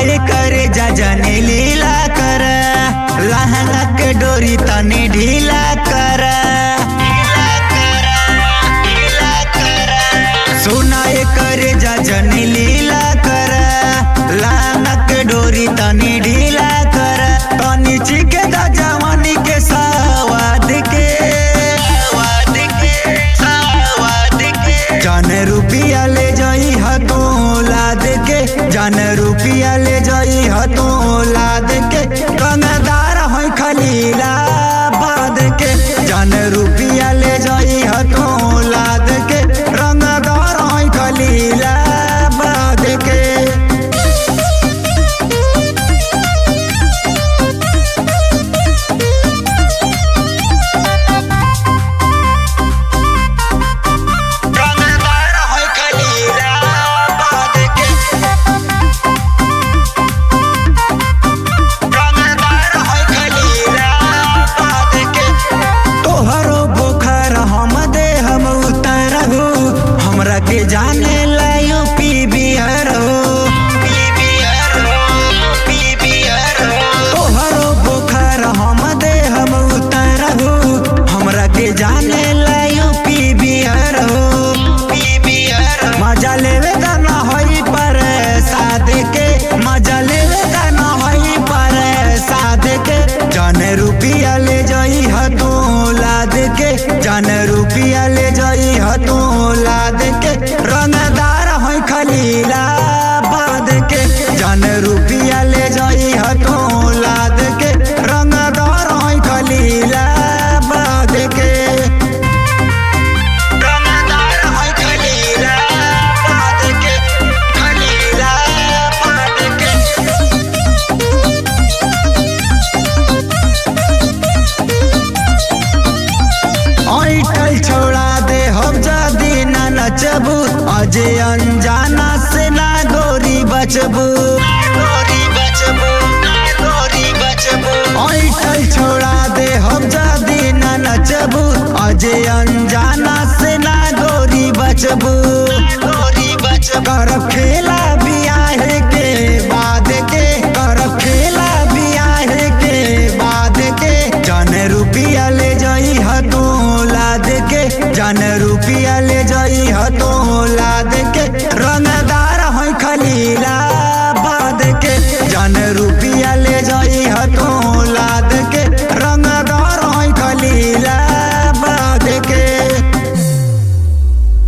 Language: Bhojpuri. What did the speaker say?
सुनाए करे जा जने लीला कर लहंगा के डोरी तनी ढीला कर सुनाए करे जा जने लीला कर लहंगा के डोरी तनी ढीला कर तनी चिके दा जवानी के सवाद के जान रुपिया ले जाई हतो लाद के जान रुपिया ले जाई हतो लाद के रंगदार है खलीला बाद के जान रुपिया ले जाई हतो लाद के रंगदार है खलीला बाद के के जाने लायो पी बिहार हो तोहरो बोखर हम दे हम उतर हो हमरा के जाने लायो पी बिहार हो मजा लेवे गाना होई पर सादे के मजा लेवे गाना होई पर सादे के जान रुपिया ले जाई हतो लाद के जान रुपिया ले जाई हतो लाद के रंगदार है खलीला बाद के जान रुपिया ले जाई हतो लाद के रंगदार है खलीला बाद के रंगदार है खलीला बाद के खलीला बाद के ऐठल छोड़ा दे हम जदी ना नचबू अजे अनजाना से ना गोरी बचबू ऐठल छोड़ा दे हम जदी ना नचबू अजे अनजाना से ना गोरी बचबू करब खेला बियाह के बाद के करब खेला बियाह के बाद के जान रुपिया ले जाई हतो लाद के जान रुपिया ले जाई हतो लाद के रंगदार है खलीला बाद के जान रुपिया ले जाई हतो